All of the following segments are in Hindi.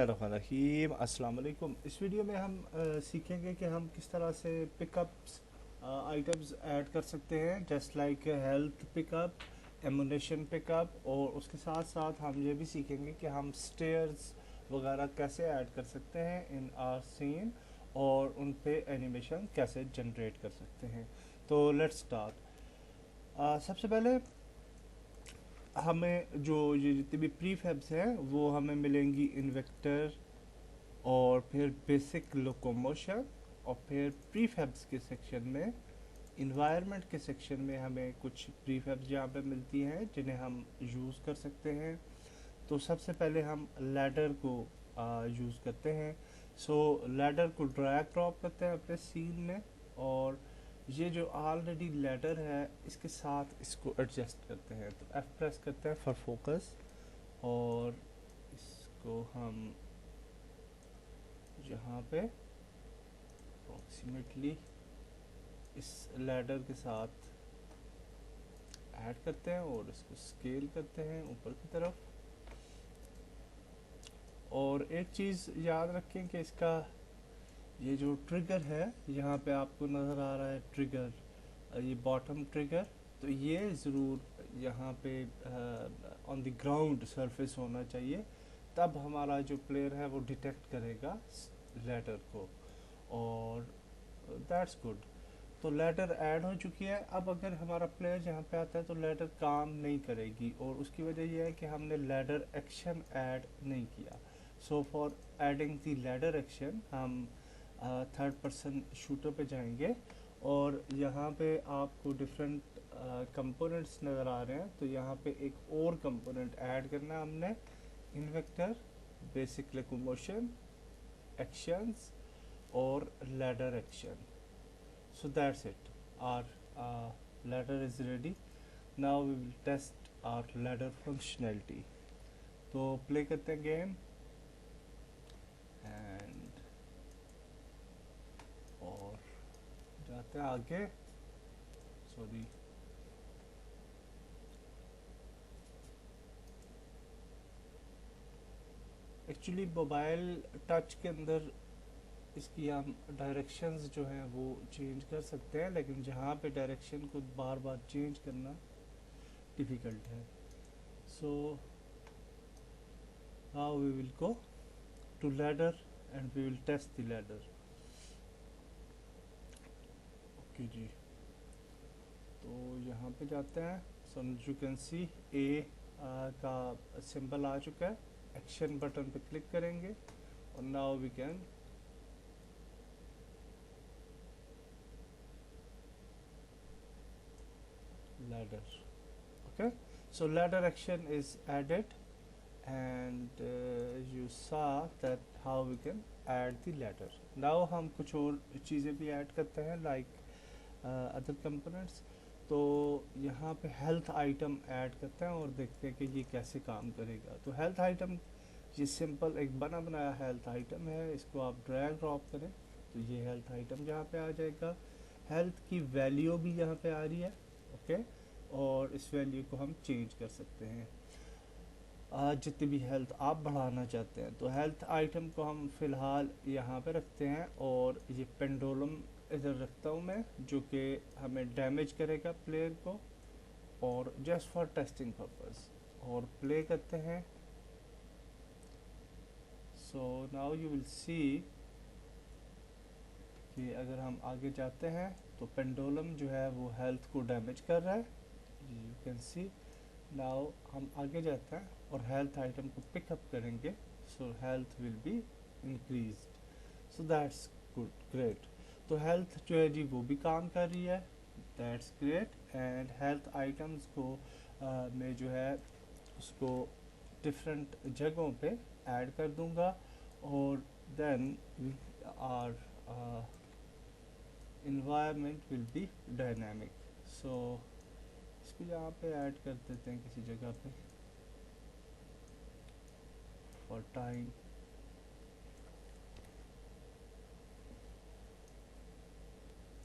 रहीम अस्सलाम वालेकुम। इस वीडियो में हम सीखेंगे कि हम किस तरह से पिकअप्स आइटम्स ऐड कर सकते हैं, just like health pickup, ammunition pickup, और उसके साथ साथ हम ये भी सीखेंगे कि हम स्टेयर्स वगैरह कैसे ऐड कर सकते हैं इन आर सीन, और उन पे एनिमेशन कैसे जनरेट कर सकते हैं। तो लेट्स स्टार्ट। सबसे पहले हमें जो ये जितनी भी प्रीफैब्स हैं वो हमें मिलेंगी इन वेक्टर, और फिर बेसिक लोकोमोशन, और फिर प्रीफैब्स के सेक्शन में, इन्वायरमेंट के सेक्शन में हमें कुछ प्रीफैब्स यहाँ पे मिलती हैं जिन्हें हम यूज़ कर सकते हैं। तो सबसे पहले हम लैडर को यूज़ करते हैं। सो लैडर को ड्रैग ड्रॉप करते हैं अपने सीन में, और ये जो ऑलरेडी लैडर है इसके साथ इसको एडजस्ट करते हैं। तो एफ प्रेस करते हैं फॉर फोकस, और इसको हम यहाँ पे अप्रोक्सीमेटली इस लैडर के साथ ऐड करते हैं और इसको स्केल करते हैं ऊपर की तरफ। और एक चीज़ याद रखें कि इसका ये जो ट्रिगर है, यहाँ पे आपको नज़र आ रहा है ट्रिगर, ये बॉटम ट्रिगर, तो ये ज़रूर यहाँ पे ऑन द ग्राउंड सरफेस होना चाहिए, तब हमारा जो प्लेयर है वो डिटेक्ट करेगा लैडर को, और दैट्स गुड। तो लैडर ऐड हो चुकी है। अब अगर हमारा प्लेयर यहाँ पे आता है तो लैडर काम नहीं करेगी, और उसकी वजह यह है कि हमने लैडर एक्शन ऐड नहीं किया। So for adding the ladder action हम थर्ड पर्सन शूटर पे जाएंगे, और यहाँ पे आपको डिफरेंट कंपोनेंट्स नज़र आ रहे हैं। तो यहाँ पे एक और कंपोनेंट ऐड करना है हमने, इन वेक्टर, बेसिक लोकोमोशन, एक्शंस, और ladder action. So that's it. Our ladder is ready. Now we will test our ladder functionality. तो प्ले करते हैं गेम, एंड और जाते हैं आगे। सॉरी, एक्चुअली मोबाइल टच के अंदर इसकी हम डायरेक्शंस जो हैं वो चेंज कर सकते हैं, लेकिन जहाँ पे डायरेक्शन को बार बार चेंज करना डिफ़िकल्ट है। So now we will go to ladder and we will test the ladder. Okay जी, तो यहाँ पे जाते हैं। सो यू कैन सी ए का सिंबल आ चुका है। एक्शन बटन पे क्लिक करेंगे, और now we can ladder. Okay, so ladder action is added, and you saw that how we can add the ladder. Now हम कुछ और चीज़ें भी ऐड करते हैं, like अदर कंपोनेंट्स। तो यहाँ पे हेल्थ आइटम ऐड करते हैं और देखते हैं कि ये कैसे काम करेगा। तो हेल्थ आइटम, ये सिंपल एक बना बनाया हेल्थ आइटम है, इसको आप ड्रैग ड्रॉप करें तो ये हेल्थ आइटम यहाँ पे आ जाएगा। हेल्थ की वैल्यू भी यहाँ पे आ रही है, ओके, और इस वैल्यू को हम चेंज कर सकते हैं जितनी भी हेल्थ आप बढ़ाना चाहते हैं। तो हेल्थ आइटम को हम फ़िलहाल यहाँ पे रखते हैं, और ये पेंडुलम इधर रखता हूँ मैं, जो कि हमें डैमेज करेगा प्लेयर को, और जस्ट फॉर टेस्टिंग पर्पस। और प्ले करते हैं। So now you will see कि अगर हम आगे जाते हैं तो पेंडुलम जो है वो हेल्थ को डैमेज कर रहा है, यू कैन सी। नाउ हम आगे जाते हैं और हेल्थ आइटम को पिकअप करेंगे, सो health will be increase. So that's good, great. तो हेल्थ जो है जी वो भी काम कर रही है, that's great. And health items को मैं जो है उसको डिफरेंट जगहों पे ऐड कर दूंगा, और then our environment will be dynamic. So इसको यहाँ पे ऐड कर देते हैं किसी जगह पे for time.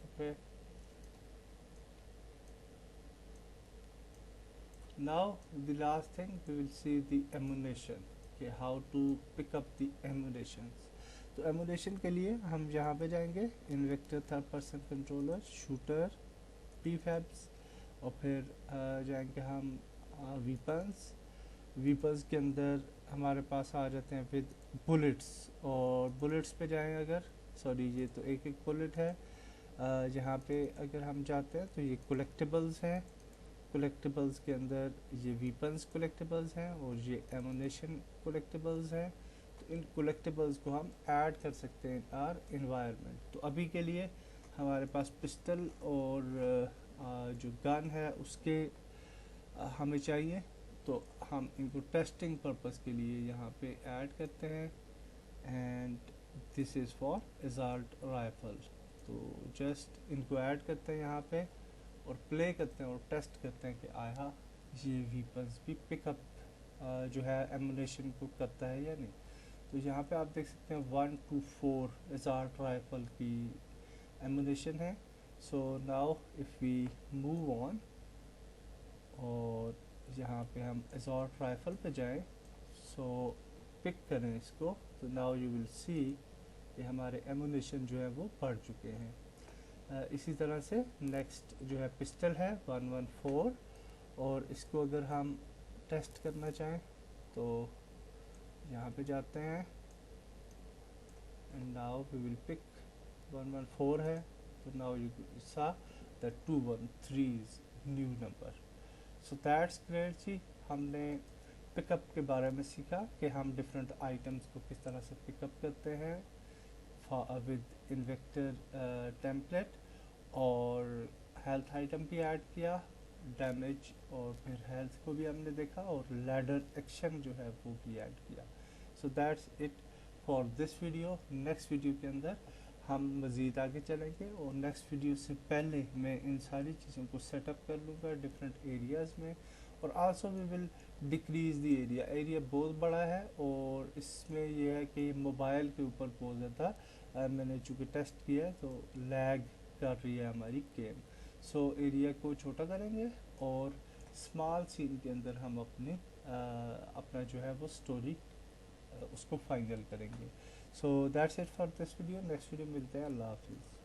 Okay, now the last thing we will see the ammunition. कि how to pick up the ammunition. तो एमुलेशन के लिए हम यहाँ पे जाएंगे Invector third person controller shooter prefabs, और फिर जाएंगे हम वीपन्स। वीपन्स के अंदर हमारे पास आ जाते हैं विद बुलेट्स, और बुलेट्स पे जाएं अगर, सॉरी ये तो एक एक बुलेट है। जहाँ पे अगर हम जाते हैं तो ये कलेक्टिबल्स हैं, कलेक्टिबल्स के अंदर ये वीपन्स कलेक्टिबल्स हैं और ये एमुनेशन कलेक्टिबल्स हैं। तो इन कलेक्टिबल्स को हम ऐड कर सकते हैं इन आर इन्वायरमेंट। तो अभी के लिए हमारे पास पिस्टल और जो गन है उसके हमें चाहिए, तो हम इनको टेस्टिंग पर्पस के लिए यहाँ पे ऐड करते हैं। And this is for assault rifle. तो जस्ट इनको ऐड करते हैं यहाँ पे और प्ले करते हैं और टेस्ट करते हैं कि आया ये वीपन्स भी पिकअप जो है एमुनेशन को करता है या नहीं। तो यहाँ पे आप देख सकते हैं 1 to 4 एजाल्ट राइफल की एमुनेशन है। So now if we move on और यहाँ पे हम एसॉर्ट राइफल पे जाएं, सो पिक करें इसको, तो नाउ यू विल सी कि हमारे एमुनेशन जो है वो बढ़ चुके हैं। इसी तरह से नेक्स्ट जो है पिस्टल है 114, और इसको अगर हम टेस्ट करना चाहें तो यहाँ पे जाते हैं and now we will pick 114 है, तो now you saw the 213 new number. So that's great जी। हमने पिकअप के बारे में सीखा कि हम डिफरेंट आइटम्स को किस तरह से पिकअप करते हैं विद इन्वेक्टर टेम्पलेट, और हेल्थ आइटम भी ऐड किया, डैमेज और फिर हेल्थ को भी हमने देखा, और लैडर एक्शन जो है वो भी ऐड किया। So that's it for this video. Next video के अंदर हम मज़ीद आगे चलेंगे, और नेक्स्ट वीडियो से पहले मैं इन सारी चीज़ों को सेटअप कर लूँगा डिफरेंट एरियाज़ में, और also we will decrease the area बहुत बड़ा है, और इसमें यह है कि मोबाइल के ऊपर बहुत ज़्यादा मैंने चूँकि टेस्ट किया है तो लैग कर रही है हमारी गेम। सो एरिया को छोटा करेंगे और स्मॉल सीन के अंदर हम अपना जो है वो स्टोरी उसको फाइनल करेंगे। So that's it for this video. Next video मिलते हैं। अल्लाह हाफिज़।